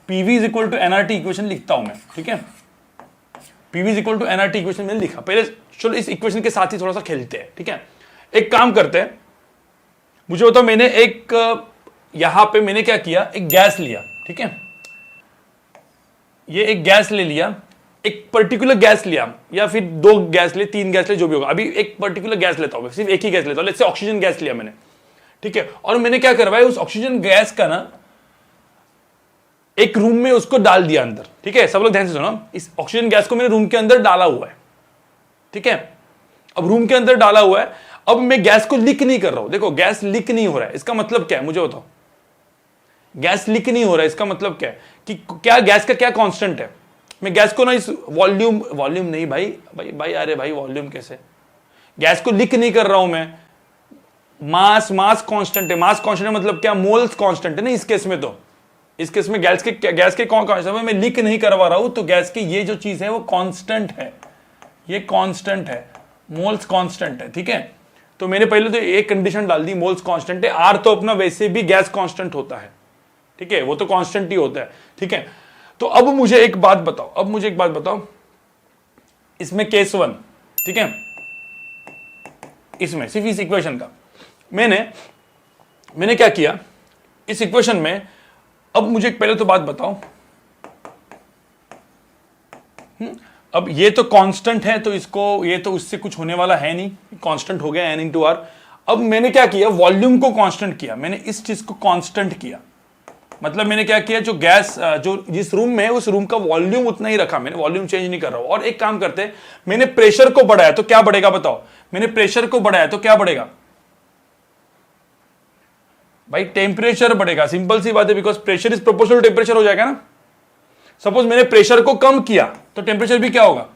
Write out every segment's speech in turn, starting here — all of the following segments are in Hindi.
PV is equal to NRT equation लिखता हूं मैं, ठीक है। PV is equal to NRT equation मैंने लिखा। पहले चलो इस इक्वेशन के साथ ही थोड़ा सा खेलते हैं, ठीक है। एक काम करते हैं, मुझे बताओ, मैंने एक यहां पे मैंने क्या किया, एक गैस लिया, ठीक है। ये एक गैस ले लिया, एक पर्टिकुलर गैस लिया, या फिर 2 गैस ले, 3 गैस ले, जो भी होगा। अभी एक पर्टिकुलर गैस लेता हूं, सिर्फ एक ही गैस लेता हूं, लेट्स से ऑक्सीजन गैस लिया मैंने, ठीक है। और मैंने क्या करवाया, उस ऑक्सीजन गैस का ना एक रूम में उसको डाल दिया अंदर, ठीक है। सब लोग ध्यान से सुनो, इस ऑक्सीजन गैस को मैंने रूम के अंदर डाला हुआ है, ठीक है। अब रूम के अंदर डाला हुआ है, अब मैं गैस को लीक नहीं कर रहा हूं। देखो गैस लीक नहीं हो रहा है, इसका मतलब क्या है मुझे बताओ। गैस लीक नहीं हो रहा है, इसका मतलब क्या है कि क्या गैस का क्या कांस्टेंट है। मैं गैस को ना इस वॉल्यूम नहीं भाई, अरे भाई वॉल्यूम कैसे, गैस को लीक नहीं कर रहा हूं मैं। मास कांस्टेंट है। मास कांस्टेंट मतलब क्या, मोल्स कांस्टेंट है ना इस केस में। तो इस केस में गैस के कौन कांस्टेंट है, मैं लीक नहीं करवा रहा हूं, तो गैस की ये जो चीज है वो कांस्टेंट है, ये कांस्टेंट है, मोल्स कांस्टेंट है, ठीक है। तो मैंने पहले तो एक कंडीशन डाल दी, मोल्स कांस्टेंट है। आर तो अपना वैसे भी गैस कांस्टेंट होता है, ठीक है, वो तो कांस्टेंट ही होता है, ठीक है। तो अब मुझे एक बात बताओ, इसमें केस 1, ठीक है, इसमें सिर्फ इस इक्वेशन का मैंने क्या किया इस इक्वेशन में। अब मुझे पहले तो बात बताओ, अब ये तो कांस्टेंट है, तो इसको, ये तो उससे कुछ होने वाला है नहीं, कांस्टेंट हो गया n × r। अब मैंने क्या किया, वॉल्यूम को कांस्टेंट किया, मैंने इस चीज को कांस्टेंट किया। मतलब मैंने क्या किया, जो गैस जो जिस रूम में है उस रूम का वॉल्यूम उतना ही रखा, मैंने वॉल्यूम चेंज नहीं कर रहा हूं। और एक काम करते हैं, मैंने प्रेशर को बढ़ाया तो क्या बढ़ेगा बताओ। मैंने प्रेशर को बढ़ाया तो क्या बढ़ेगा भाई, टेम्परेचर बढ़ेगा। सिंपल सी बात है, because pressure is proportional to temperature हो जाएगा ना। सपोज मैंने प्रेशर को कम किया तो टेम्परेचर भी क्या होगा,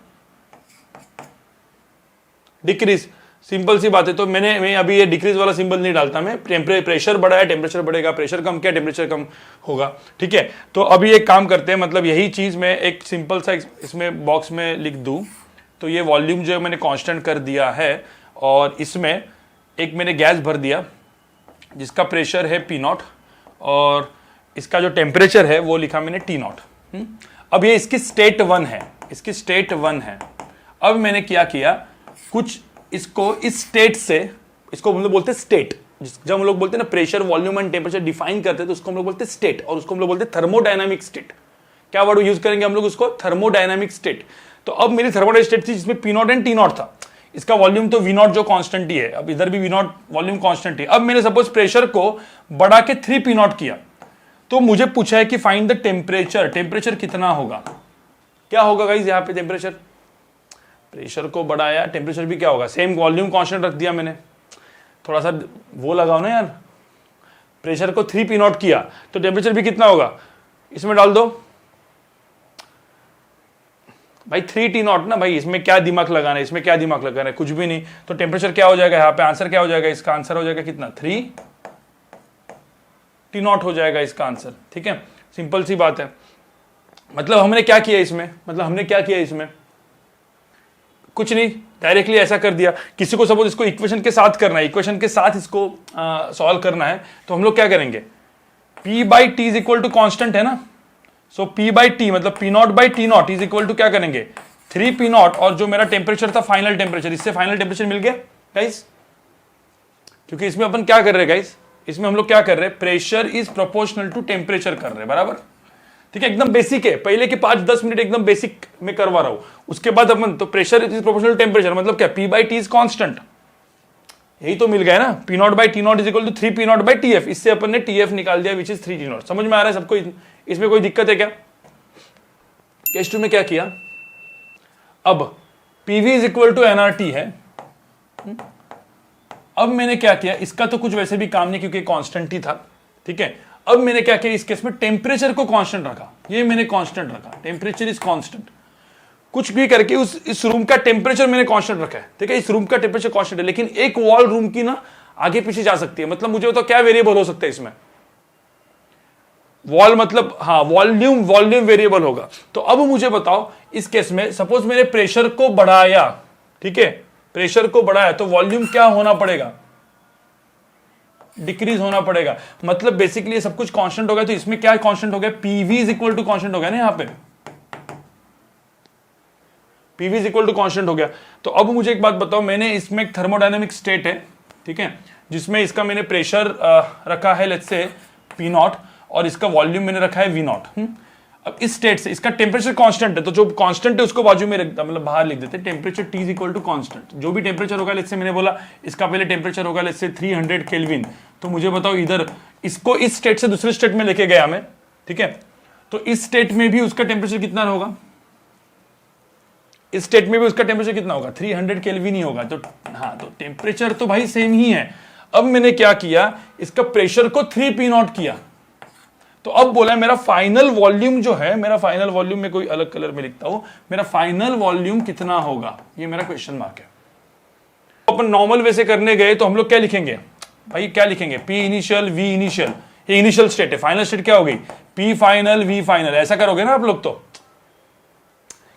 डिक्रीज। सिंपल सी बात है। तो मैं अभी ये डिक्रीज वाला सिंबल नहीं डालता, मैं प्रेशर बढ़ाया टेम्परेचर बढ़ेगा, प्रेशर कम किया टेम्परेचर कम होगा, ठीक है। तो अभी एक काम करते हैं, मतलब यही चीज मैं एक सिंपल सा इसमें बॉक्स में लिख दूं। तो ये वॉल्यूम जो मैंने कांस्टेंट कर दिया है, और इसमें एक मैंने गैस भर दिया जिसका प्रेशर है P0, और इसका जो टेम्परेचर है वो लिखा मैंने T0। अब ये इसकी स्टेट 1 है, इसकी स्टेट 1 है। अब मैंने क्या किया, कुछ इसको इस स्टेट से, इसको हम लोग बोलते हैं स्टेट। जब हम लोग बोलते हैं ना pressure volume and temperature define करते हैं, तो उसको हम लोग बोलते हैं स्टेट, और उसको हम लोग बोलते हैं थर्मोडायनामिक स्टेट। क्या वर्ड यूज करेंगे हम लोग उसको, थर्मोडायनामिक स्टेट। तो अब मेरी थर्मोडायनामिक स्टेट थी जिसमें P0 एंड T0 था। इसका वॉल्यूम तो V0 जो कांस्टेंट ही है, अब इधर भी V0 वॉल्यूम कांस्टेंट है। अब मैंने सपोज प्रेशर को बढ़ा के 3 P0 किया, तो मुझे पूछा है कि फाइंड द टेम्परेचर। टेम्परेचर कितना होगा, क्या होगा गाइस यहाँ पे टेम्परेचर। प्रेशर को बढ़ाया, टेम्परेचर भी क्या होगा, सेम वॉल्यूम कांस्टेंट रख दिया मैंने। थोड़ा सा वो लगाओ ना यार, प्रेशर को 3 P0 किया तो टेम्परेचर भी कितना होगा, इसमें डाल दो भाई 3 T0 ना। भाई इसमें क्या दिमाग लगाना है, इसमें क्या दिमाग लगाना है, कुछ भी नहीं। तो टेम्परेचर क्या हो जाएगा यहाँ पे, आंसर क्या हो जाएगा, इसका आंसर हो जाएगा कितना, 3 T0 हो जाएगा इसका आंसर, ठीक है। सिंपल सी बात है। मतलब हमने क्या किया इसमें, कुछ नहीं, डायरेक्टली ऐसा कर दिया। किसी को सपोज इसको इक्वेशन के साथ करना है, इक्वेशन के साथ इसको सॉल्व करना है, तो हम लोग क्या करेंगे, P/T is equal to constant है ना। सो P/T मतलब P0/T0 इज इक्वल टू क्या करेंगे, 3 P0, और जो मेरा टेम्परेचर था फाइनल टेम्परेचर, इससे फाइनल टेम्परेचर मिल गया गाइस। क्योंकि इसमें अपन क्या कर रहे हैं गाइस, इसमें हम लोग क्या कर रहे हैं, pressure is proportional to temperature कर रहे हैं, बराबर, ठीक है। एकदम बेसिक है, पहले के 5-10 मिनट एकदम बेसिक में करवा रहा हूं। उसके बाद अपन तो pressure is proportional to temperature मतलब क्या, P/T इज कांस्टेंट, यही तो मिल गया ना। P0/T0 is equal to 3 P0/TF, इससे अपन ने TF निकाल दिया विच इज 3 T0। समझ में आ रहा है सबको, इसमें कोई दिक्कत है क्या। केस 2 में क्या किया, अब PV is equal to nRT है। अब मैंने क्या किया, इसका तो कुछ वैसे भी काम नहीं क्योंकि कांस्टेंट ही था, ठीक है। अब मैंने क्या किया, इस केस में टेम्परेचर को कांस्टेंट रखा, ये मैंने कांस्टेंट रखा, टेम्परेचर इज कांस्टेंट। कुछ भी करके इस रूम का टेम्परेचर मैंने कांस्टेंट रखा है, ठीक है। इस रूम का टेम्परेचर कांस्टेंट है, लेकिन एक वॉल रूम की ना आगे पीछे जा सकती है। मतलब मुझे बताओ क्या वेरिएबल हो सकता है इसमें, वॉल मतलब हाँ वॉल्यूम वेरिएबल होगा। तो अब मुझे बताओ इस केस में सपोज मैंने प्रेशर को बढ़ाया, ठीक है, प्रेशर को बढ़ाया तो वॉल्यूम क्या होना पड़ेगा, डिक्रीज होना पड़ेगा। मतलब बेसिकली ये सब कुछ कांस्टेंट हो गया, तो इसमें क्या कांस्टेंट हो गया, PV is equal to constant हो गया ना, यहां पे PV is equal to constant हो गया। तो अब मुझे एक बात बताओ, मैंने इसमें एक थर्मोडायनेमिक स्टेट है, ठीक है, जिसमें इसका मैंने प्रेशर रखा है लेट्स से पी नॉट, और इसका वॉल्यूम मैंने रखा है वी नॉट। अब इस स्टेट से इसका टेम्परेचर कांस्टेंट है, तो जो कांस्टेंट है उसको बाजू में रख, मतलब बाहर लिख देते हैं, temperature T is equal to constant. जो भी टेम्परेचर होगा लेट्स से मैंने बोला इसका पहले टेम्परेचर होगा लेट्स से 300 केल्विन, तो मुझे बताओ इधर इसको इस स्टेट से दूसरे स्टेट में लेके गया मैं, ठीक है, तो इस स्टेट में भी उसका टेम्परेचर कितना होगा, इस स्टेट में भी उसका टेम्परेचर कितना होगा, 300 केल्विन ही होगा। तो हाँ, तो टेम्परेचर तो भाई सेम ही है। अब मैंने क्या किया, इसका प्रेशर को 3P0 किया, तो अब बोला मेरा फाइनल वॉल्यूम जो है, मेरा फाइनल वॉल्यूम में कोई अलग कलर में लिखता हूं, मेरा फाइनल वॉल्यूम कितना होगा, ये मेरा क्वेश्चन मार्क है। अपन नॉर्मल वे से करने गए तो हम लोग क्या लिखेंगे भाई, क्या लिखेंगे, P इनिशियल V इनिशियल, ये इनिशियल स्टेट है, फाइनल स्टेट क्या हो गई, P फाइनल V फाइनल, ऐसा करोगे ना आप लोग तो,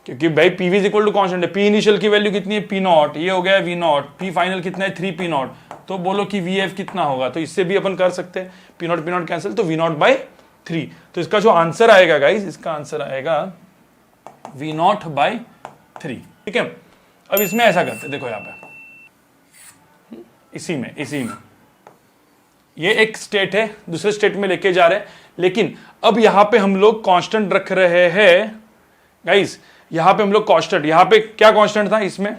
क्योंकि भाई PV is equal to constant है। P इनिशियल की वैल्यू कितनी है, P नॉट, ये हो गया V नॉट, P फाइनल कितना है 3P0, तो बोलो कि VF कितना होगा, तो इससे भी अपन कर सकते हैं, P नॉट कैंसिल, तो V नॉट बाई 3। तो इसका जो आंसर आएगा गाइस, इसका आंसर आएगा V नॉट बाई 3, ठीक है। अब इसमें ऐसा करते देखो, यहां पे इसी में ये एक स्टेट है, दूसरे स्टेट में लेके जा रहे हैं, लेकिन अब यहां पे हम लोग कांस्टेंट रख रहे हैं गाइस, यहां पे हम लोग कांस्टेंट, यहां पे क्या कांस्टेंट था, इसमें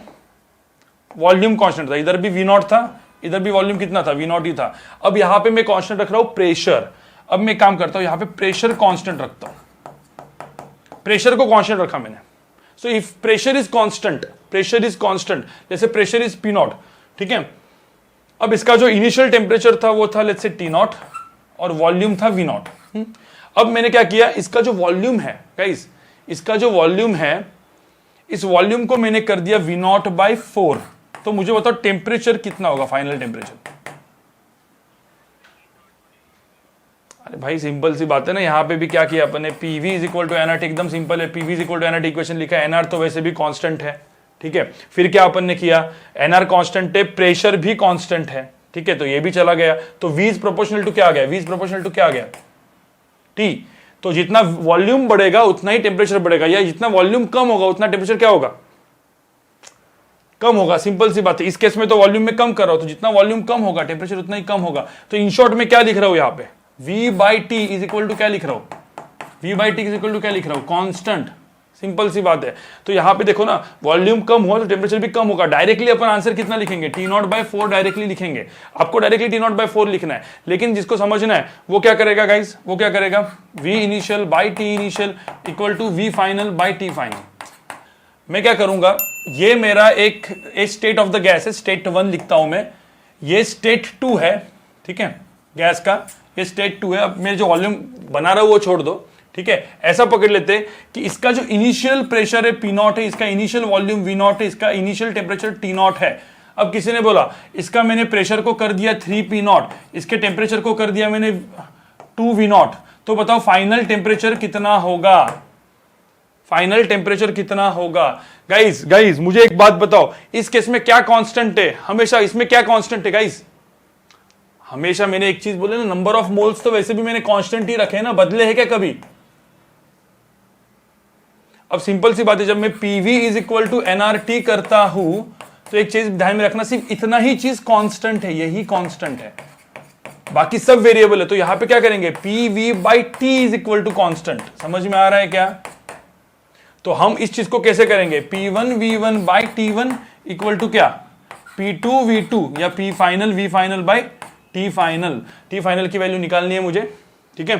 वॉल्यूम कांस्टेंट था, इधर भी V नॉट था, इधर भी वॉल्यूम कितना था, V नॉट ही था। अब यहां पे मैं कांस्टेंट रख रहा हूं प्रेशर। अब मैं काम करता हूं, यहां पे प्रेशर कांस्टेंट रखता हूं, प्रेशर को कांस्टेंट रखा मैंने। So if pressure is constant, जैसे प्रेशर इज P नॉट, ठीक है। अब इसका जो इनिशियल टेम्परेचर था वो था लेट्स से T नॉट, और वॉल्यूम था V नॉट। अब मैंने क्या किया, इसका जो वॉल्यूम है गाइस, इसका जो वॉल्यूम है, इस वॉल्यूम को मैंने कर दिया V नॉट बाई 4। तो मुझे बताओ टेम्परेचर कितना होगा, फाइनल टेम्परेचर। अरे भाई सिंपल सी बात है ना, यहां पे भी क्या किया अपन ने, PV is equal to nRT, एकदम सिंपल है, PV is equal to nRT equation लिखा है, nR तो वैसे भी कांस्टेंट है, ठीक है। फिर क्या अपन ने किया, nR कांस्टेंट है, प्रेशर भी कांस्टेंट है, ठीक है, तो ये भी चला गया, तो V इज प्रोपोर्शनल टू क्या आ गया, V इज प्रोपोर्शनल टू क्या आ गया, T। तो जितना वॉल्यूम बढ़ेगा उतना ही टेम्परेचर बढ़ेगा, या जितना वॉल्यूम कम होगा उतना टेम्परेचर क्या होगा, कम होगा। सिंपल सी बात है, इस केस में तो वॉल्यूम में कम कर रहा हूं, तो जितना वॉल्यूम कम होगा टेम्परेचर उतना ही कम होगा। तो इन शॉर्ट में क्या लिख रहा हूं यहां पे, V by T is equal to क्या लिख रहा हूं, V by T is equal to क्या लिख रहा हूं, कांस्टेंट। सिंपल सी बात है। तो यहां पे देखो ना, वॉल्यूम कम हुआ तो टेम्परेचर भी कम होगा। डायरेक्टली अपन आंसर कितना लिखेंगे, T नॉट बाई 4 डायरेक्टली लिखेंगे। आपको डायरेक्टली T नॉट बाई 4 लिखना है, लेकिन जिसको समझना है वो क्या करेगा गाइस, वो क्या करेगा, V initial by T initial equal to V final by T final. मैं क्या करूंगा, ये मेरा एक स्टेट ऑफ द गैस है, स्टेट 1 लिखता हूं मैं, ये स्टेट 2 है, ठीक है, गैस का ये स्टेट 2 है। अब मैं जो वॉल्यूम बना रहा हूं वो छोड़ दो, ठीक है। ऐसा पकड़ लेते हैं कि इसका जो इनिशियल प्रेशर है P नॉट है, इसका इनिशियल वॉल्यूम V नॉट है, इसका इनिशियल टेम्परेचर T नॉट है। अब किसी ने बोला इसका मैंने प्रेशर को कर दिया 3P नॉट, इसके टेम्परेचर को कर दिया मैंने 2V नॉट, तो बताओ फाइनल टेम्परेचर कितना होगा, फाइनल टेम्परेचर कितना होगा। गाइस मुझे एक बात बताओ, इस केस में क्या कांस्टेंट है, हमेशा इसमें क्या कांस्टेंट है गाइस, हमेशा मैंने एक चीज बोले ना, नंबर ऑफ मोल्स तो वैसे भी मैंने कांस्टेंट ही रखे हैं ना, बदले हैं क्या कभी। अब सिंपल सी बात है, जब मैं PV is equal to nRT करता हूं तो एक चीज ध्यान में रखना, सिर्फ इतना ही चीज कांस्टेंट है, यही कांस्टेंट है, बाकी सब वेरिएबल है। तो यहां पे क्या करेंगे, PV by T is equal to constant. समझ में आ रहा है क्या। तो हम इस चीज को कैसे करेंगे, P1 V1 by T1 equal to क्या, P2 V2 या P final V final by T final. T final की वैल्यू निकालनी है मुझे, ठीक है।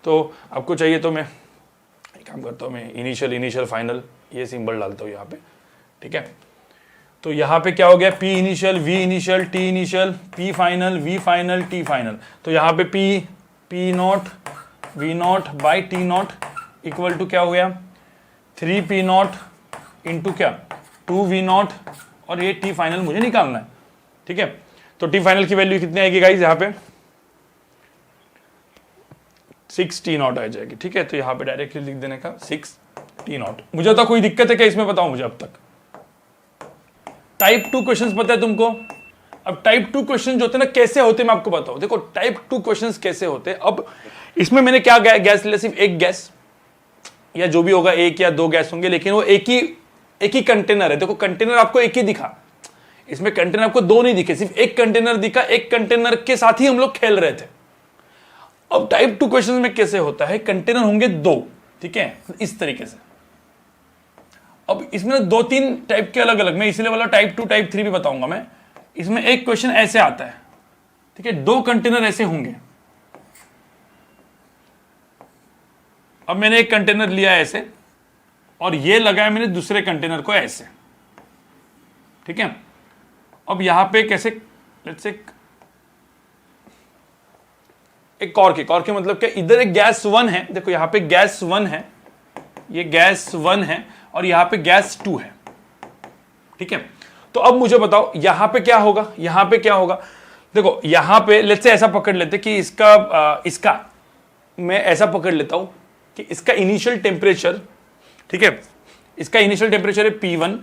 तो आपको चाहिए तो मैं काम करता हूं, मैं इनिशियल फाइनल ये सिंबल डालता हूं यहां पे, ठीक है। तो यहां पे क्या हो गया, P initial V initial T initial P final V final T final. तो यहां पे P not V not by T not equal to क्या हो गया, 3P नॉट इंटू क्या 2V नॉट, और ये T फाइनल मुझे निकालना है, ठीक है। तो T फाइनल की वैल्यू कितनी आएगी गाइस, यहाँ पे 6T नॉट आ जाएगी, ठीक है। तो यहाँ पे डायरेक्टली लिख देने का 6T नॉट। मुझे तो कोई दिक्कत है क्या इसमें, बताओ मुझे अब तक। टाइप 2 क्वेश्चंस पता है तुमको, अब टाइप 2 क्वेश्चन जो होते हैं ना कैसे होते हैं मैं आपको बताऊं। देखो टाइप 2 क्वेश्चंस कैसे होते हैं। अब इसमें मैंने क्या गैस लिया, सिर्फ एक गैस या जो भी होगा, एक या दो गैस होंगे, लेकिन वो एक ही कंटेनर है। देखो कंटेनर आपको एक ही दिखा, इसमें कंटेनर आपको दो नहीं दिखे, सिर्फ एक कंटेनर दिखा। एक कंटेनर के साथ ही हम लोग खेल रहे थे। अब टाइप 2 क्वेश्चन में कैसे होता है, कंटेनर होंगे दो, ठीक है, इस तरीके से। अब इसमें दो तीन टाइप के अलग अलग, मैं इसलिए वाला टाइप 2 टाइप 3 भी बताऊंगा मैं। इसमें एक क्वेश्चन ऐसे आता है, ठीक है, दो कंटेनर ऐसे होंगे। अब मैंने एक कंटेनर लिया ऐसे और ये लगाया मैंने दूसरे कंटेनर को ऐसे, ठीक है। अब यहां पे कैसे, लेट्स से एक कॉर्क के मतलब क्या, इधर एक गैस 1 है, देखो यहां पे गैस 1 है, ये गैस 1 है और यहां पे गैस 2 है, ठीक है। तो अब मुझे बताओ यहां पे क्या होगा, यहां पे क्या होगा। देखो यहां पे लेट्स से ऐसा पकड़ लेते कि इसका मैं ऐसा पकड़ लेता हूं कि इसका इनिशियल टेम्परेचर, ठीक है, इसका इनिशियल टेम्परेचर है P1,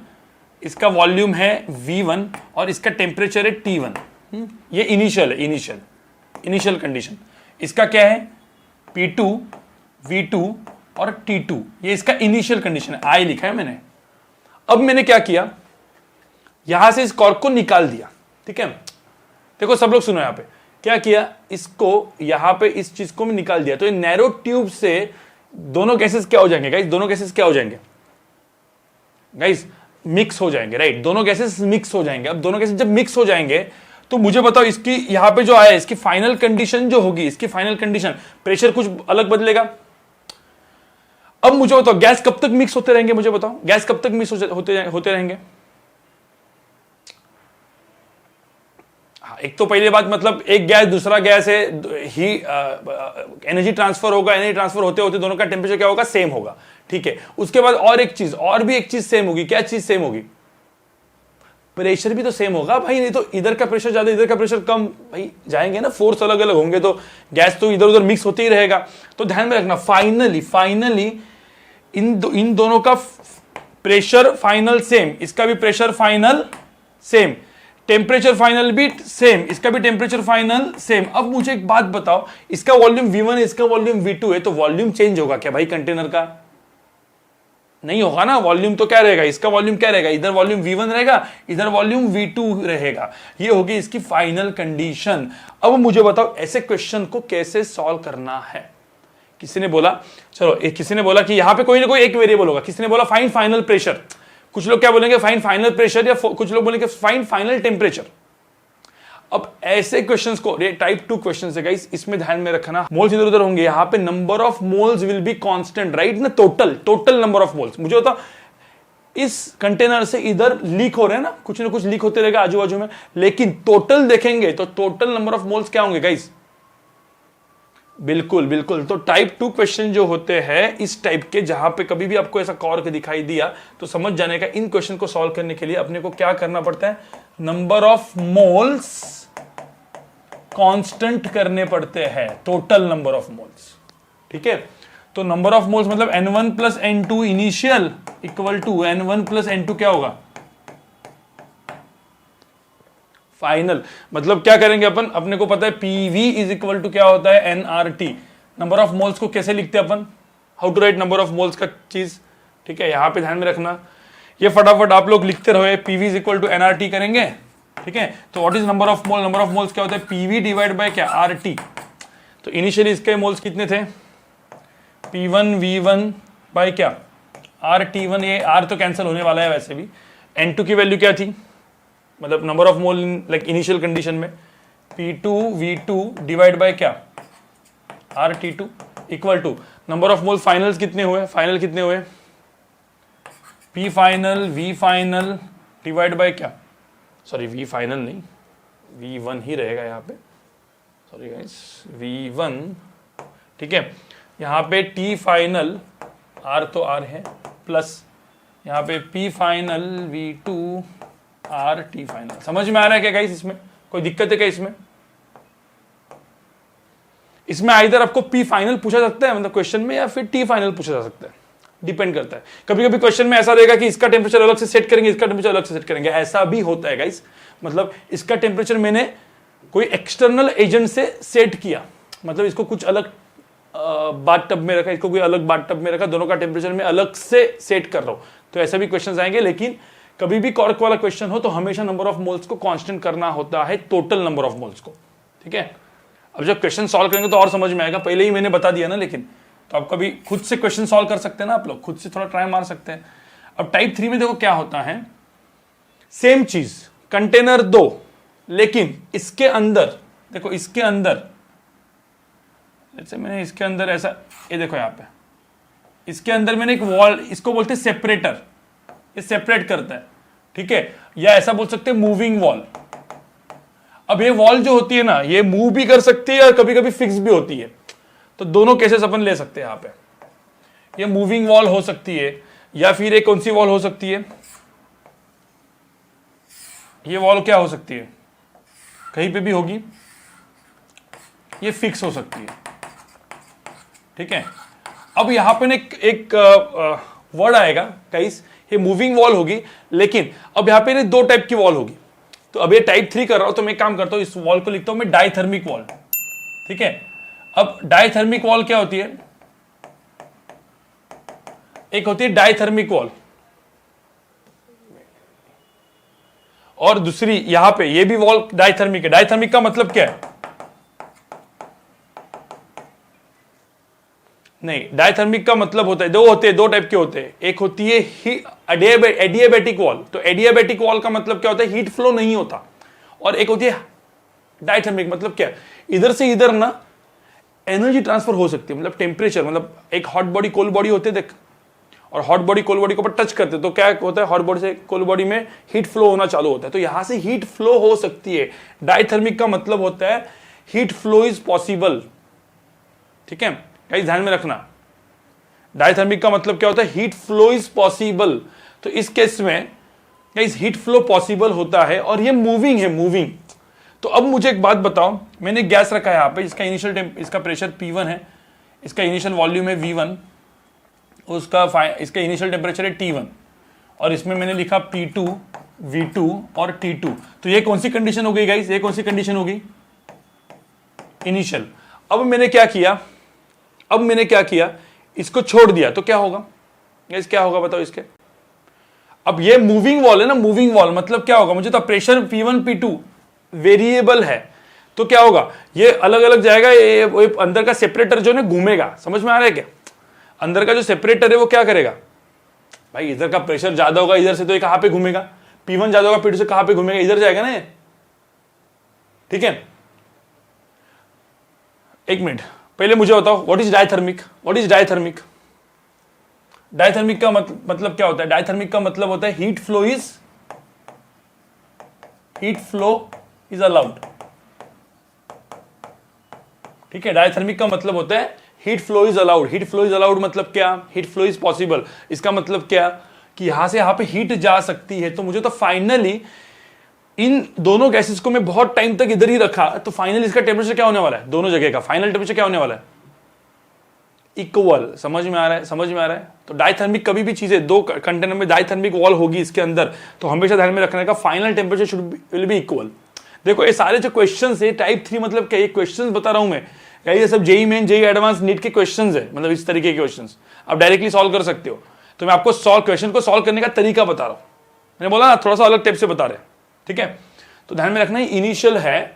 इसका वॉल्यूम है V1 और इसका टेम्परेचर है T1। ये इनिशियल है, इनिशियल कंडीशन। इसका क्या है P2, V2 और T2, ये इसका इनिशियल कंडीशन है, I लिखा है मैंने। अब मैंने क्या किया, यहां से इस कॉर्क को निकाल दिया, ठीक है। देखो सब लोग सुनो, यहां पे क्या किया, इसको यहां पे इस चीज को मैं निकाल दिया, तो ये नैरो ट्यूब से दोनों गैसेस क्या हो जाएंगे गाइस, दोनों गैसेस क्या हो जाएंगे गाइस, मिक्स हो जाएंगे, राइट। दोनों गैसेस मिक्स हो जाएंगे। अब दोनों गैसेस जब मिक्स हो जाएंगे तो मुझे बताओ इसकी यहां पे जो आया है, इसकी फाइनल कंडीशन जो होगी, इसकी फाइनल कंडीशन, प्रेशर कुछ अलग बदलेगा। अब मुझे बताओ गैस कब तक मिक्स होते रहेंगे, मुझे बताओ गैस कब तक मिक्स होते रहेंगे। एक तो पहली बात, मतलब एक गैस दूसरा गैस है, ही एनर्जी ट्रांसफर होगा, एनर्जी ट्रांसफर होते होते दोनों का टेम्परेचर क्या होगा, सेम होगा, ठीक है। उसके बाद और एक चीज, और भी एक चीज सेम होगी। क्या चीज सेम होगी, प्रेशर भी तो सेम होगा भाई, नहीं तो इधर का प्रेशर ज्यादा इधर का प्रेशर कम, भाई जाएंगे ना, फोर्स अलग अलग होंगे तो गैस तो इधर उधर मिक्स होते ही रहेगा। तो ध्यान में रखना, फाइनली इन दोनों का प्रेशर फाइनल सेम, इसका भी pressure final same, temperature final भी सेम, इसका भी टेम्परेचर फाइनल सेम। अब मुझे एक बात बताओ, इसका वॉल्यूम V1 है, इसका वॉल्यूम V2 है, तो वॉल्यूम चेंज होगा क्या भाई कंटेनर का, नहीं होगा ना। वॉल्यूम तो क्या रहेगा, इसका वॉल्यूम क्या रहेगा, इधर वॉल्यूम V1 रहेगा, इधर वॉल्यूम V2 रहेगा। ये होगी इसकी फाइनल कंडीशन। अब मुझे बताओ ऐसे क्वेश्चन को कैसे सॉल्व करना है। किसी ने बोला, चलो किसी ने बोला कि यहां पे कोई ना कोई एक वेरिएबल होगा, किसी ने बोला फाइंड फाइनल प्रेशर, कुछ लोग क्या बोलेंगे फाइंड फाइनल प्रेशर, या कुछ लोग बोलेंगे फाइंड फाइनल टेम्परेचर। अब ऐसे क्वेश्चंस को, टाइप 2 क्वेश्चंस है गाइस, इसमें ध्यान में रखना, मोल्स इधर उधर होंगे, यहां पे number of moles will be constant, right ना, टोटल नंबर ऑफ मोल्स। मुझे होता इस कंटेनर से इधर लीक हो रहे हैं ना कुछ लीक होते रहेगा आजू बाजू में, लेकिन टोटल देखेंगे तो टोटल नंबर ऑफ मोल्स क्या होंगे गाइस, बिल्कुल। तो टाइप 2 क्वेश्चन जो होते हैं इस टाइप के, जहां पे कभी भी आपको ऐसा कॉर्क दिखाई दिया तो समझ जाने का, इन क्वेश्चन को सॉल्व करने के लिए अपने को क्या करना पड़ता है, नंबर ऑफ मोल्स कांस्टेंट करने पड़ते हैं, टोटल नंबर ऑफ मोल्स, ठीक है। तो नंबर ऑफ मोल्स मतलब N1 plus N2 initial equal to N1 plus N2 क्या होगा, फाइनल। मतलब क्या करेंगे अपन, अपने को पता है PV इज इक्वल टू क्या होता है, nRT। नंबर ऑफ मोल्स को कैसे लिखते हैं अपन, how to write number of moles का चीज, ठीक है, यहां पे ध्यान में रखना। ये फटाफट आप लोग लिखते रहे, PV is equal to nRT करेंगे, ठीक है। तो what is number of mole, number of moles क्या होता है, PV डिवाइड बाय क्या, RT। तो इनिशियली इसके मोल्स कितने थे, P1 V1 बाय क्या, RT1। ये R तो कैंसिल होने वाला है वैसे भी। N2 की वैल्यू क्या थी, मतलब number of mole like initial condition में, P2 V2 डिवाइड बाय क्या, RT2 equal to number of mole finals कितने हुए, फाइनल कितने हुए, P final V final divide by क्या, सॉरी V फाइनल नहीं, V1 ही रहेगा यहाँ पे, सॉरी गाइस, V1, ठीक है। यहाँ पे T फाइनल, R तो R है, प्लस यहाँ पे P final V2 RT final. समझ में आ रहा है क्या गाइस, इसमें कोई दिक्कत है क्या, इसमें आइदर आपको P फाइनल पूछा सकता है मतलब क्वेश्चन में, या फिर T फाइनल पूछा जा सकता है। डिपेंड करता है। कभी कभी क्वेश्चन में ऐसा रहेगा कि इसका टेम्परेचर अलग से सेट करेंगे, इसका टेम्परेचर अलग से सेट करेंगे, ऐसा भी होता है गाइस। मतलब इसका टेम्परेचर मैंने कोई एक्सटर्नल एजेंट से सेट किया, मतलब इसको कुछ अलग बाथ टब में रखा, इसको कोई अलग बाथ टब में रखा, दोनों का टेम्परेचर में अलग से सेट कर रहा हूं, तो ऐसे भी क्वेश्चन आएंगे। लेकिन कभी भी कॉर्क वाला क्वेश्चन हो तो हमेशा नंबर ऑफ मोल्स को कांस्टेंट करना होता है, टोटल नंबर ऑफ मोल्स को, ठीक है। अब जब क्वेश्चन सॉल्व करेंगे तो और समझ में आएगा, पहले ही मैंने बता दिया ना, लेकिन तो आप कभी खुद से क्वेश्चन सॉल्व कर सकते हैं ना, आप लोग खुद से थोड़ा ट्राई मार सकते हैं। अब टाइप 3 में देखो क्या होता है, सेम चीज कंटेनर 2, लेकिन इसके अंदर देखो, इसके अंदर जैसे मैंने इसके अंदर ऐसा, ये देखो यहां पे इसके अंदर मैंने एक वॉल, इसको बोलते हैं सेपरेटर, ये सेपरेट करता है, ठीक है, या ऐसा बोल सकते हैं मूविंग वॉल। अब ये वॉल जो होती है ना, ये मूव भी कर सकती है और कभी कभी फिक्स भी होती है, तो दोनों केसेस अपन ले सकते हैं। यहां पे ये मूविंग वॉल हो सकती है, या फिर एक कौन सी वॉल हो सकती है, ये वॉल क्या हो सकती है, कहीं पे भी होगी, ये फिक्स हो सकती है, ठीक है। अब यहां पे एक वर्ड आएगा गाइस, ये मूविंग वॉल होगी, लेकिन अब यहां पे दो टाइप की वॉल होगी। तो अब ये टाइप 3 कर रहा हूं, तो मैं एक काम करता हूं, इस वॉल को लिखता हूं मैं डाइथर्मिक वॉल, ठीक है। अब डाइथर्मिक वॉल क्या होती है, एक होती है डाइथर्मिक वॉल, और दूसरी यहां पे ये भी वॉल डाइथर्मिक है। डाइथर्मिक का मतलब क्या है, नहीं, डाइथर्मिक का मतलब होता है, दो होते हैं, दो टाइप के होते हैं। एक होती है एडियाबैटिक वॉल, तो एडियाबैटिक वॉल का मतलब क्या होता है, हीट फ्लो नहीं होता। और एक होती है डाइथर्मिक, मतलब क्या, इधर से इधर ना एनर्जी ट्रांसफर हो सकती है, मतलब टेम्परेचर, मतलब एक हॉट बॉडी कोल्ड बॉडी होते देख, और हॉट बॉडी कोल्ड बॉडी को ऊपर टच करते तो क्या होता है, हॉट बॉडी से कोल्ड बॉडी में हीट फ्लो होना चालू होता है, तो यहां से हीट फ्लो हो सकती है। डाइथर्मिक का मतलब होता है हीट फ्लो इज पॉसिबल, ठीक है गाइस, ध्यान में रखना। डाइथर्मिक का मतलब क्या होता है, हीट फ्लो इज पॉसिबल। तो इस केस में गाइस हीट फ्लो पॉसिबल होता है, और ये मूविंग है, मूविंग। तो अब मुझे एक बात बताओ, मैंने गैस रखा है यहाँ पे, इसका इनिशियल इसका प्रेशर P1 है, इसका इनिशियल वॉल्यूम है V1, इसका इनिशियल टेम्परेचर है T1, और इसमें मैंने लिखा P2, V2 और T2। तो ये कौन सी कंडीशन हो गई गाइस, ये कौन सी कंडीशन होगी, इनिशियल। अब मैंने क्या किया, इसको छोड़ दिया, तो क्या होगा गाइस, क्या होगा बताओ इसके। अब ये मूविंग वॉल है ना, मूविंग वॉल मतलब क्या होगा, मुझे तो प्रेशर P1 P2 वेरिएबल है, तो क्या होगा, ये अलग अलग जाएगा, ये अंदर का सेपरेटर जो है घूमेगा, समझ में आ रहा है क्या, अंदर का जो सेपरेटर है वो क्या करेगा भाई, इधर का प्रेशर ज्यादा होगा, इधर से तो ये कहां पे घूमेगा, P1 ज्यादा होगा P2 से कहां पे घूमेगा, इधर जाएगा ना ये, ठीक है। एक मिनट, पहले मुझे बताओ what is diathermic, what is diathermic. Diathermic का मतलब क्या होता है, डाइथर्मिक का मतलब होता है हीट फ्लो इज अलाउड, ठीक है। डाइथर्मिक का मतलब होता है heat flow is allowed. Heat flow is allowed मतलब क्या, हीट फ्लो इज पॉसिबल, इसका मतलब क्या कि यहां से यहां पे हीट जा सकती है। तो मुझे तो फाइनली इन दोनों गैसेस को मैं बहुत टाइम तक इधर ही रखा, तो फाइनली इसका टेम्परेचर क्या होने वाला है, दोनों जगह का फाइनल टेम्परेचर क्या होने वाला है, इक्वल। समझ में आ रहा है, समझ में आ रहा है। तो डाइथर्मिक कभी भी चीजें, दो कंटेनर में डाइथर्मिक वॉल होगी इसके अंदर, तो हमेशा ध्यान में रखने का final temperature should will be equal. देखो ये सारे जो क्वेश्चंस है टाइप 3 मतलब क्या, ये क्वेश्चंस बता रहा हूं मैं, ये सब JEE main JEE advance NEET के क्वेश्चंस है, मतलब इस तरीके के क्वेश्चंस आप डायरेक्टली सॉल्व कर सकते हो। तो मैं आपको क्वेश्चन को सॉल्व करने का तरीका बता रहा हूं, मैंने बोला ना थोड़ा सा अलग टाइप से बता रहे, ठीक है। तो ध्यान में रखना इनिशियल है।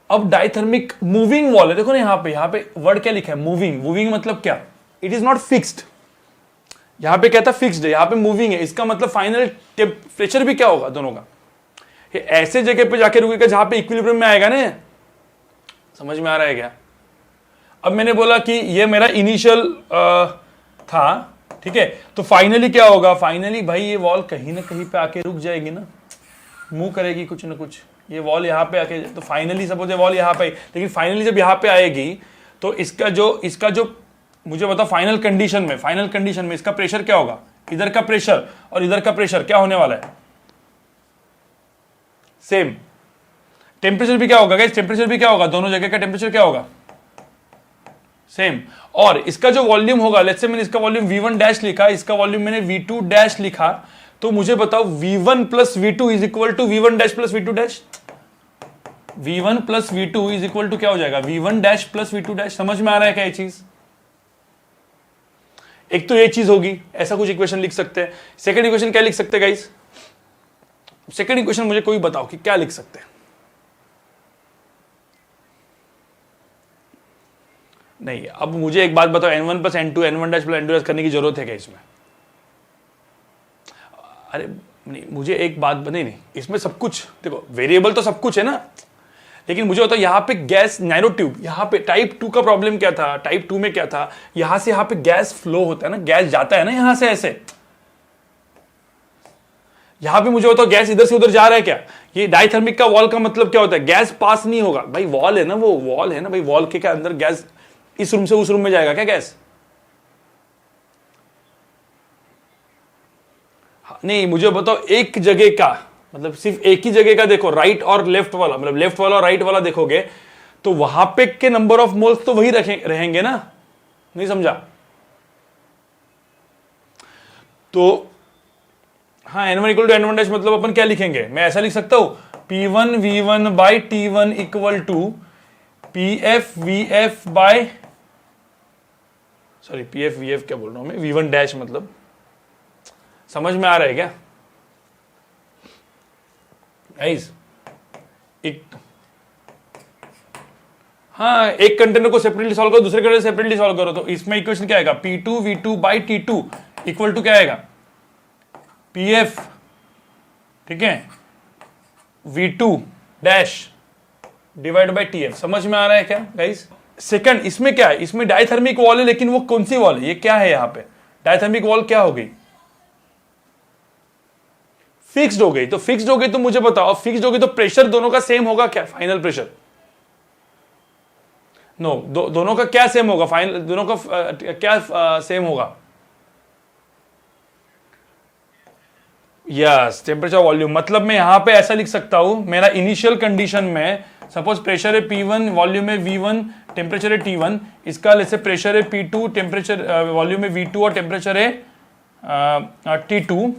अब डाइथर्मिक मूविंग वॉल है, देखो ना यहाँ पे वर्ड क्या लिखा है, मूविंग। मूविंग मतलब क्या, इट इज नॉट फिक्स्ड, यहां पे क्या था फिक्स्ड है, यहां पे मूविंग है, इसका मतलब फाइनल टेम्परेचर भी क्या होगा दोनों का, ये ऐसे जगह पे जाके रुकेगा जहां पे इक्विलिब्रियम में आएगा ना। समझ में आ रहा है क्या। अब मैंने बोला कि ये मेरा इनिशियल था, ठीक है। तो फाइनली क्या होगा, फाइनली भाई ये वॉल कहीं ना कहीं पे आके रुक जाएगी ना, मूव करेगी कुछ ना कुछ, ये वॉल यहाँ पे आके, तो फाइनली सपोज वॉल यहाँ पे, लेकिन फाइनली जब यहाँ पे आएगी तो इसका जो मुझे बताओ फाइनल कंडीशन में इसका प्रेशर क्या होगा, इधर का प्रेशर और इधर का प्रेशर क्या होने वाला है, सेम। टेम्परेचर भी क्या होगा गाइस, टेम्परेचर भी क्या होगा, दोनों जगह का टेम्परेचर क्या होगा, सेम। और इसका जो वॉल्यूम होगा, लेट्स से मैंने इसका वॉल्यूम V1 डैश लिखा, इसका वॉल्यूम मैंने V2 डैश लिखा, तो मुझे बताओ V1 plus V2 is equal to V1 dash plus V2 dash. V1 plus V2 is equal to क्या हो जाएगा, V1 dash plus V2 dash. समझ में आ रहा है क्या ये चीज? एक तो ये चीज होगी, ऐसा कुछ इक्वेशन लिख सकते हैं। सेकंड इक्वेशन क्या लिख सकते हैं गाइस? सेकंड इक्वेशन मुझे कोई बताओ कि क्या लिख सकते हैं। नहीं, अब मुझे एक बात बताओ, n1 plus n2 n1 dash plus n2 dash करने की जरूरत है क्या इसमें? अरे नहीं, मुझे एक बात नहीं, इसमें सब कुछ देखो, वेरिएबल तो सब कुछ है ना, लेकिन मुझे बताओ यहां पे गैस नैनो ट्यूब, यहां पे टाइप 2 का प्रॉब्लम क्या था? टाइप 2 में क्या था, यहां से यहां पे गैस फ्लो होता है ना, गैस जाता है ना यहां से ऐसे, यहां पे मुझे बताओ गैस इधर से उधर जा रहा है क्या? ये डाइथर्मिक का वॉल का मतलब क्या होता है? गैस पास नहीं होगा भाई, वॉल है ना, वो वॉल है ना भाई, वॉल के क्या अंदर गैस इस रूम से उस रूम में जाएगा क्या गैस? नहीं, मुझे बताओ एक जगह का, मतलब सिर्फ एक ही जगह का देखो, राइट और लेफ्ट वाला, मतलब लेफ्ट वाला और राइट वाला देखोगे तो वहां पे के नंबर ऑफ मोल्स तो वही रहेंगे ना। नहीं समझा? तो हाँ, n1 equal to n1 dash मतलब अपन क्या लिखेंगे? मैं ऐसा लिख सकता हूं, P1 V1 by T1 equal to PF VF by, sorry PF VF क्या बोल रहा हूं मैं, V1 डैश मतलब। समझ में आ रहा है क्या गाइस? हाँ, एक कंटेनर को सेपरेटली सॉल्व करो, दूसरे कंटेनर सेपरेटली सॉल्व करो, तो इसमें इक्वेशन क्या आएगा? P2 V2 by T2 equal to क्या आएगा? PF, ठीक है, V2 dash divide by TF। समझ में आ रहा है क्या गाइस? सेकंड, इसमें क्या है? इसमें डायथर्मिक वॉल है, लेकिन वो कौन सी वॉल है? ये क्या है यहां पे? डायथर्मिक वॉल क्या हो गई? फिक्स्ड हो गई। तो फिक्स्ड हो गई तो मुझे बताओ, फिक्स्ड हो गई तो प्रेशर दोनों का सेम होगा क्या? फाइनल प्रेशर नो, दोनों का क्या सेम होगा? फाइनल दोनों का क्या सेम होगा? Yes, temperature volume. मतलब मैं यहां पे ऐसा लिख सकता हूं, मेरा इनिशियल कंडीशन में सपोज प्रेशर है P1, वॉल्यूम है V1, टेम्परेचर है T1, इसका जैसे प्रेशर है P2, टेम्परेचर वॉल्यूम है V2 और टेम्परेचर है T2।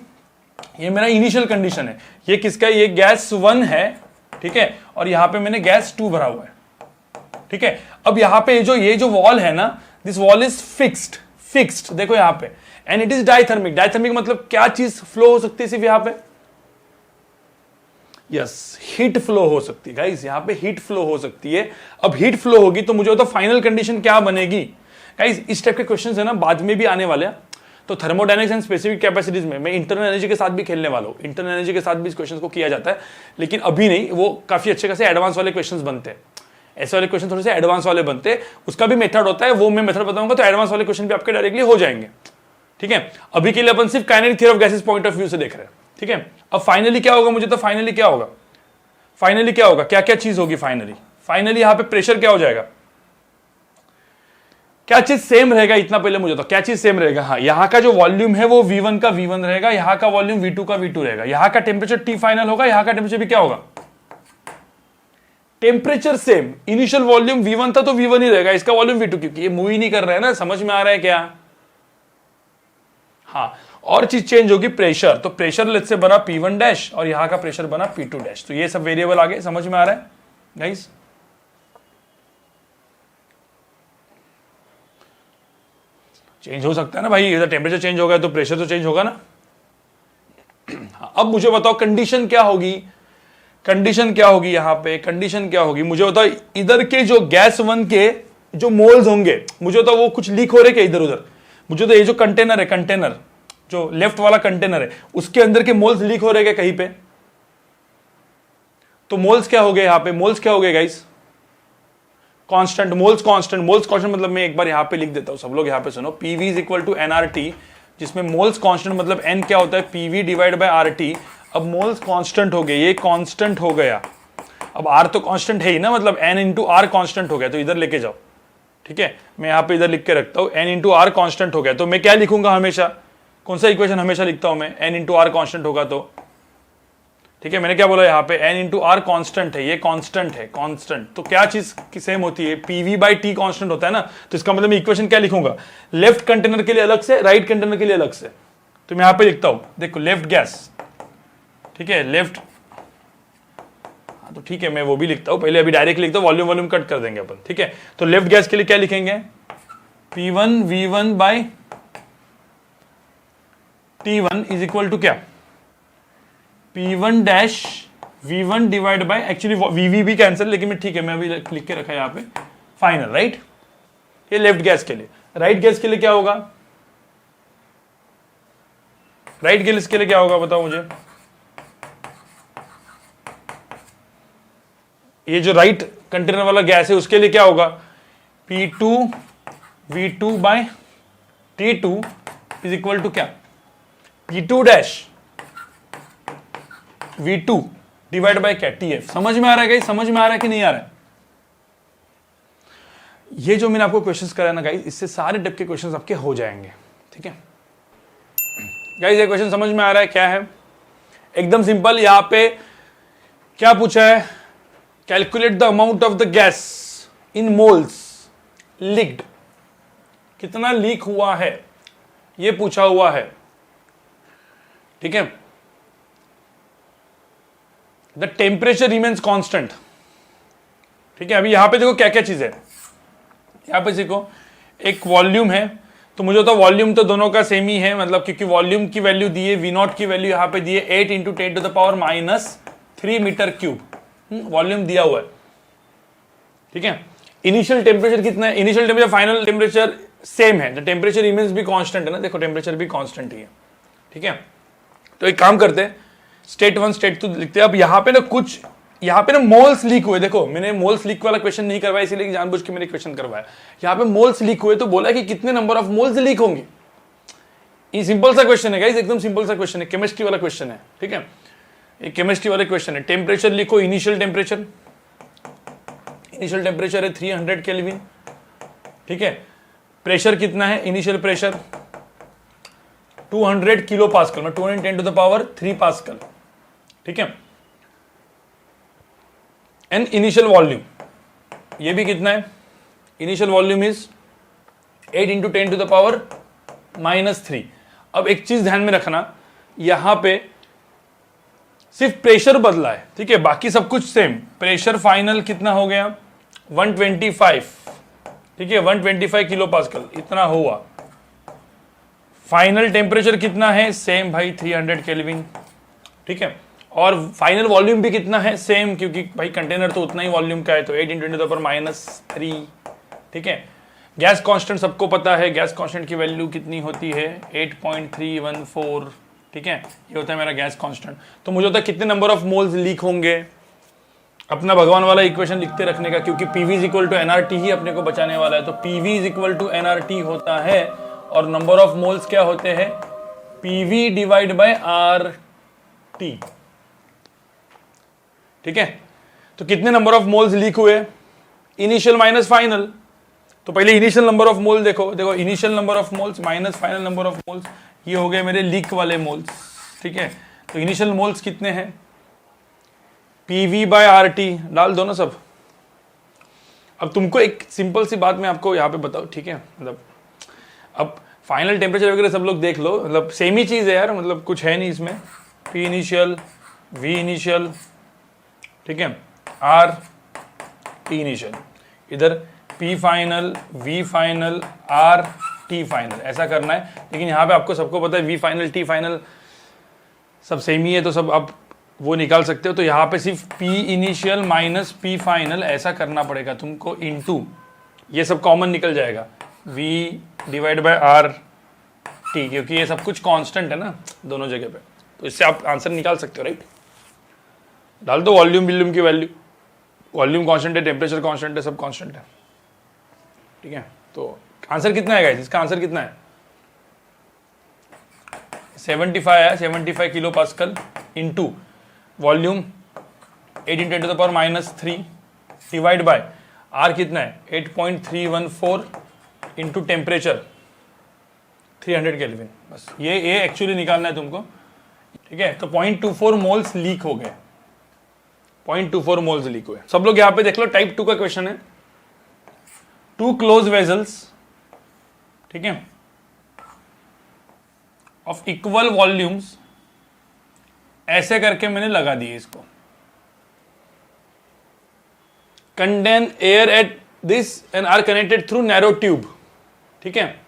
ये मेरा इनिशियल कंडीशन है। ये किसका है? ये गैस 1 है, ठीक है, और यहां पे मैंने गैस 2 भरा हुआ है, ठीक है। अब यहां पे ये जो वॉल है ना, दिस वॉल इज फिक्स्ड देखो यहां पे, and it is diathermic. Diathermic मतलब क्या चीज फ्लो हो सकती है सिर्फ यहां पे? यस, हीट फ्लो हो सकती है गाइस, यहां पे हीट फ्लो हो सकती है। अब हीट फ्लो होगी तो मुझे तो फाइनल कंडीशन क्या बनेगी गाइस? इस टाइप के क्वेश्चंस है ना बाद में भी आने वाले हैं। तो थर्मोडायनेमिक्स एंड स्पेसिफिक कैपेसिटीज में मैं इंटरनल एनर्जी के साथ भी खेलने वाला हूं। इंटरनल एनर्जी के साथ भी इस क्वेश्चन को किया जाता है, लेकिन अभी नहीं, वो काफी अच्छे खासे एडवांस वाले क्वेश्चंस बनते हैं। ऐसे वाले क्वेश्चन थोड़े से एडवांस वाले बनते हैं, उसका भी मेथड होता है, वो मैं मेथड बताऊंगा, तो एडवांस वाले क्वेश्चन भी आपके डायरेक्टली हो जाएंगे, ठीक है। अभी के लिए अपन सिर्फ kinetic theory of gases point of view से देख रहे हैं, ठीक है। अब फाइनली क्या होगा? मुझे तो फाइनली क्या होगा, क्या क्या चीज होगी फाइनली यहां पे प्रेशर क्या हो जाएगा? क्या चीज सेम रहेगा? इतना पहले मुझे तो क्या चीज सेम रहेगा? हाँ, यहां का जो वॉल्यूम है वो V1 का V1 रहेगा, यहां का वॉल्यूम V2 का V2 रहेगा, यहां का टेम्परेचर T फाइनल होगा, यहां का टेम्परेचर भी क्या होगा? Temperature same. Initial volume V1 था तो V1 ही रहेगा, इसका वॉल्यूम V2, क्योंकि ये मूव ही नहीं कर रहा है ना। समझ में आ रहा है क्या? हाँ, और चीज चेंज होगी, प्रेशर। तो प्रेशर लेट्स से बना P1 डैश और यहां का प्रेशर बना P2 डैश। तो ये सब वेरिएबल आ गए, समझ में आ रहा है गाइस? चेंज हो सकता है ना भाई, इधर टेम्परेचर चेंज होगा तो प्रेशर तो चेंज होगा ना। हाँ, अब मुझे बताओ कंडीशन क्या होगी? यहां पे कंडीशन क्या होगी? मुझे बताओ इधर के जो गैस 1 के जो मोल्स होंगे, मुझे तो वो कुछ लीक हो रहे क्या इधर उधर? मुझे तो ये जो कंटेनर जो लेफ्ट वाला कंटेनर है, उसके अंदर के मोल्स लीक हो रहे क्या कहीं पे? तो मोल्स क्या हो गए यहां पे? मोल्स क्या हो गए गाइस? कांस्टेंट, मोल्स कांस्टेंट मतलब मैं एक बार यहां पे लिख देता हूं, सब लोग यहां पे सुनो। PV is equal to nRT, जिसमें मोल्स कांस्टेंट मतलब n क्या होता है? PV divide by RT। अब मोल्स कांस्टेंट हो गए, ये कांस्टेंट हो गया। अब R तो कांस्टेंट है ही ना, मतलब n इंटू R कांस्टेंट हो गया, तो इधर लेके जाओ, ठीक है। मैं यहां पे इधर लिख के रखता हूं, n इंटू R कांस्टेंट हो गया, तो मैं क्या लिखूंगा हमेशा? कौन सा इक्वेशन हमेशा लिखता हूं मैं? n इंटू R कांस्टेंट होगा तो ठीक है, मैंने क्या बोला यहाँ पे n इंटू आर कॉन्स्टेंट है, ये कॉन्स्टेंट है, कॉन्स्टेंट। तो क्या चीज की सेम होती है, पीवी बाई टी कॉन्स्टेंट होता है ना, तो इसका मतलब मैं इक्वेशन क्या लिखूंगा, लेफ्ट कंटेनर के लिए अलग से, राइट कंटेनर के लिए अलग से। तो मैं यहाँ पे लिखता हूं, देखो लेफ्ट गैस, ठीक है, लेफ्ट, तो ठीक है मैं वो भी लिखता हूं, पहले अभी डायरेक्ट लिखता हूं, वॉल्यूम वॉल्यूम कट कर देंगे अपन, ठीक है। तो लेफ्ट गैस के लिए क्या लिखेंगे, P1 V1 by T1 is equal to क्या, P1 dash V1 divide by, actually VV भी कैंसिल, लेकिन मैं ठीक है मैं अभी लिख के रखा है यहाँ पे फाइनल, राइट। ये लेफ्ट गैस के लिए। राइट गैस के लिए क्या होगा, राइट गैस के लिए क्या होगा बताओ मुझे, ये जो राइट कंटेनर वाला गैस है उसके लिए क्या होगा, P2 V2 bye T2 is equal to क्या, P2 dash V2 divide by क्या, TF। समझ में आ रहा है गाइस, समझ में आ रहा है कि नहीं आ रहा है। ये जो मैंने आपको क्वेश्चंस कराया ना गाइस, इससे सारे टाइप के क्वेश्चंस आपके हो जाएंगे, ठीक है गाइस। ये क्वेश्चन समझ में आ रहा है क्या है, एकदम सिंपल। यहां पे क्या पूछा है, calculate the amount of the gas in moles leaked, कितना लीक हुआ है ये पूछा हुआ है, ठीक है। द टेम्परेचर रिमेन्स कांस्टेंट, ठीक है। अभी यहां पे देखो क्या क्या चीज है, यहां पे देखो एक वॉल्यूम है, तो मुझे तो वॉल्यूम तो दोनों का सेम ही है, मतलब क्योंकि वॉल्यूम की वैल्यू दी है, V0 की वैल्यू यहां पे दी है 8 into 10 to the power -3 metre cube, volume दिया हुआ है, ठीक है। इनिशियल टेम्परेचर कितना है, initial temperature final temperature same है, द टेम्परेचर रिमेन्स भी कांस्टेंट है ना, देखो टेम्परेचर भी कांस्टेंट ही है, ठीक है। तो एक काम करते हैं, स्टेट 1 स्टेट 2 लिखते हैं। अब यहाँ पे ना कुछ, यहाँ पे ना मोल्स लीक हुए, देखो मैंने मोल्स लीक वाला क्वेश्चन नहीं करवाया, इसीलिए जानबूझ के मैंने क्वेश्चन करवाया। यहाँ पे मोल्स लीक हुए तो बोला कि कितने नंबर ऑफ मोल्स लीक होंगे। ये सिंपल सा क्वेश्चन है गाइस, एकदम सिंपल सा क्वेश्चन है, केमिस्ट्री वाला क्वेश्चन है, ठीक है। ये केमिस्ट्री वाले क्वेश्चन है। टेम्परेचर लिखो, इनिशियल टेम्परेचर, इनिशियल टेम्परेचर है 300 केल्विन, ठीक है। प्रेशर कितना है, initial pressure 200 kilo pascal, 210 to the power 3 pascal, ठीक है। एंड इनिशियल वॉल्यूम ये भी कितना है, initial volume is 8 into 10 to the power -3। अब एक चीज ध्यान में रखना, यहां पे सिर्फ प्रेशर बदला है, ठीक है, बाकी सब कुछ सेम। प्रेशर फाइनल कितना हो गया 125, ठीक है, 125 किलो पास्कल इतना हुआ। फाइनल टेम्परेचर कितना है, सेम भाई 300 केल्विन, ठीक है। और फाइनल वॉल्यूम भी कितना है, सेम, क्योंकि भाई कंटेनर तो उतना ही वॉल्यूम का है, तो 8 इंटू 10 टू द पावर -3, ठीक है। गैस कांस्टेंट सबको पता है, गैस कांस्टेंट की वैल्यू कितनी होती है 8.314, ठीक है, ये होता है मेरा गैस कांस्टेंट। तो मुझे होता है कितने नंबर ऑफ मोल्स लीक होंगे, अपना भगवान वाला इक्वेशन लिखते रखने का, क्योंकि PV is equal to NRT ही अपने को बचाने वाला है। तो PV is equal to NRT होता है, और नंबर ऑफ मोल्स क्या होते हैं, PV डिवाइड बाय RT, ठीक है। तो कितने नंबर ऑफ मोल्स लीक हुए, इनिशियल माइनस फाइनल, तो पहले इनिशियल नंबर ऑफ मोल देखो, देखो initial number of moles minus final number of moles, ये हो गए मेरे लीक वाले मोल्स, ठीक है। तो इनिशियल मोल्स कितने हैं, PV बाय RT डाल दो ना सब। अब तुमको एक सिंपल सी बात मैं आपको यहाँ पे बताऊँ, ठीक है, मतलब अब फाइनल टेम्परेचर वगैरह सब लोग देख लो, मतलब सेम ही चीज है यार, मतलब कुछ है नहीं इसमें। P इनिशियल, V इनिशियल, ठीक है, R T इनिशियल, इधर P final, V final, R T final, ऐसा करना है। लेकिन यहाँ पे आपको सबको पता है V फाइनल T फाइनल सब सेम ही है, तो सब आप वो निकाल सकते हो। तो यहाँ पे सिर्फ P initial minus P final ऐसा करना पड़ेगा तुमको, इनटू ये सब कॉमन निकल जाएगा V divide by R T, क्योंकि ये सब कुछ कांस्टेंट है ना दोनों जगह पे, तो इससे आप आंसर निकाल सकते हो, राइट। डाल दो वॉल्यूम विल्यूम की वैल्यू, वॉल्यूम कांस्टेंट है, टेम्परेचर कांस्टेंट है, सब कांस्टेंट है, ठीक है। तो आंसर कितना है गाइस, इसका आंसर कितना है 75 है, 75 kilo pascal into volume 8 into 10 to the power -3 divide by R कितना है 8.314 इंटू टेम्परेचर 300 केल्विन। बस ये एक्चुअली निकालना है तुमको, ठीक है, तो 0.24 मोल्स लीक हो गए, 0.24 मोल्स लीक हुए। सब लोग यहां पे देख लो, टाइप 2 का क्वेश्चन है। 2 क्लोज वेजल्स, ठीक है, ऑफ इक्वल वॉल्यूम्स, ऐसे करके मैंने लगा दिए इसको, contain air at this end are connected through narrow tube, ठीक है।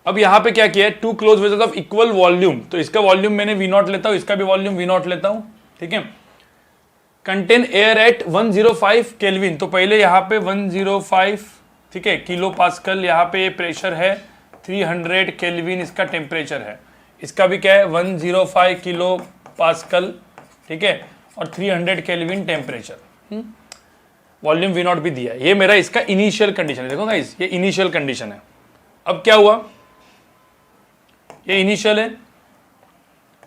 अब यहां पे क्या किया है, 2 close vessels of equal volume, तो इसका वॉल्यूम मैंने V नॉट लेता हूं, इसका भी वॉल्यूम V नॉट लेता हूं, ठीक है। कंटेन एयर एट 105 केल्विन, तो पहले यहां पे 105, ठीक है, किलो पास्कल, यहां पे प्रेशर है 300 केल्विन, इसका टेम्परेचर है, इसका भी क्या है 105 किलो पास्कल, ठीक है, और 300 kelvin temperature, volume V not भी दिया है। ये मेरा इसका इनिशियल कंडीशन है, देखो गाइस ये इनिशियल कंडीशन है। अब क्या हुआ, ये इनिशियल है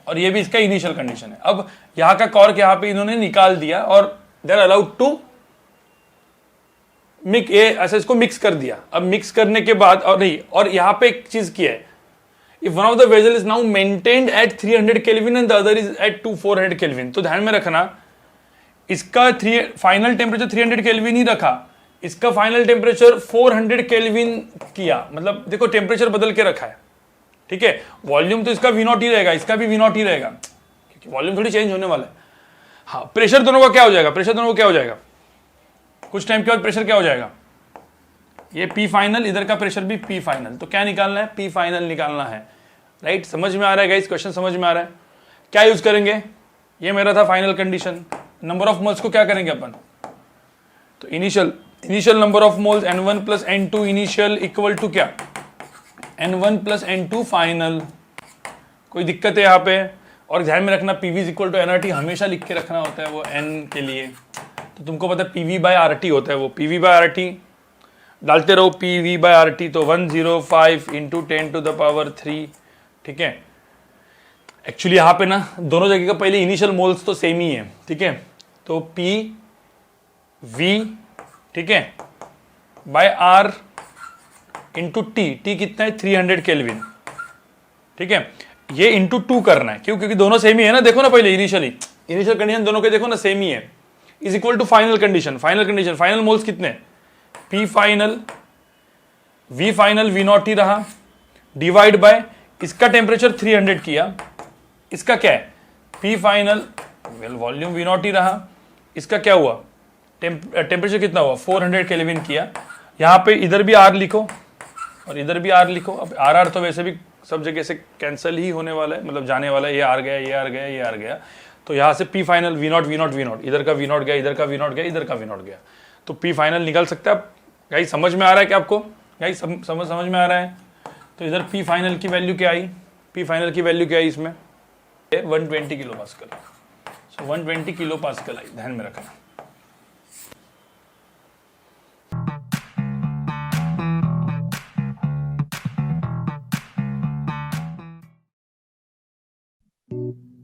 और ये भी इसका इनिशियल कंडीशन है। अब यहां का कॉर्क यहां पे इन्होंने निकाल दिया और they are allowed to mix, ये ऐसे इसको मिक्स कर दिया। अब मिक्स करने के बाद और नहीं, और यहां पे एक चीज किया है, if one of the vessel is now maintained at 300 kelvin and the other is at 400 kelvin, तो ध्यान में रखना इसका फाइनल टेम्परेचर 300 केल्विन ही रखा, इसका फाइनल टेम्परेचर 400 केल्विन किया, मतलब देखो टेम्परेचर बदल के रखा है, ठीक है। वॉल्यूम तो इसका V नॉट ही रहेगा, इसका भी V नॉट ही रहेगा, क्योंकि वॉल्यूम थोड़ी चेंज होने वाला है। हाँ, प्रेशर दोनों का क्या हो जाएगा, प्रेशर दोनों का क्या हो जाएगा, कुछ टाइम के बाद प्रेशर क्या हो जाएगा, ये P फाइनल, इधर का प्रेशर भी P फाइनल, तो क्या निकालना है, P फाइनल निकालना है, राइट। समझ में आ रहा है गाइस, क्वेश्चन समझ में आ रहा है। क्या यूज करेंगे, ये मेरा था final condition. Number of moles को क्या करेंगे अपन, तो initial number of moles N1 plus N2 initial equal to क्या, N1 प्लस N2 फाइनल। कोई दिक्कत है यहाँ पे, और ध्यान में रखना PV is equal to nRT हमेशा लिख के रखना होता है, वो N के लिए, तो तुमको पता है PV बाय RT होता है, वो PV बाय RT डालते रहो, PV बाय RT, तो 105 इंटू 10 टू द पावर 3, ठीक है। एक्चुअली यहाँ पे ना दोनों जगह का पहले इनिशियल मोल्स तो सेम ही है, ठीक है, तो PV, ठीक है, बाय R इंटू टी कितना है 300 केल्विन, ठीक है। ये इंटू 2 करना है, क्यों, क्योंकि दोनों सेम ही है ना, देखो ना पहले इनिशियल कंडीशन दोनों के देखो ना सेम ही है, is equal to final condition, final moles कितने, P final V final V not ही रहा, डिवाइड बाय इसका टेम्परेचर 300 किया, इसका क्या है P final, volume V not ही रहा, इसका क्या हुआ, टेम्परेचर कितना हुआ 400 केल्विन किया। यहां पे इधर भी R लिखो और इधर भी R लिखो। अब R तो वैसे भी सब जगह से कैंसिल ही होने वाला है, मतलब जाने वाला है, ये R गया, ये R गया, ये R गया, तो यहाँ से P फाइनल V नॉट, इधर का V नॉट गया, इधर का V नॉट गया, इधर का V नॉट गया, तो P फाइनल निकल सकता है। गाइस समझ में आ रहा है क्या आपको, गाइस समझ में आ रहा है, तो इधर P फाइनल की वैल्यू क्या आई, P फाइनल की वैल्यू क्या आई इसमें 120 किलो पास्कल, सो 120 किलो पास्कल आई, ध्यान में रखना। Thank you.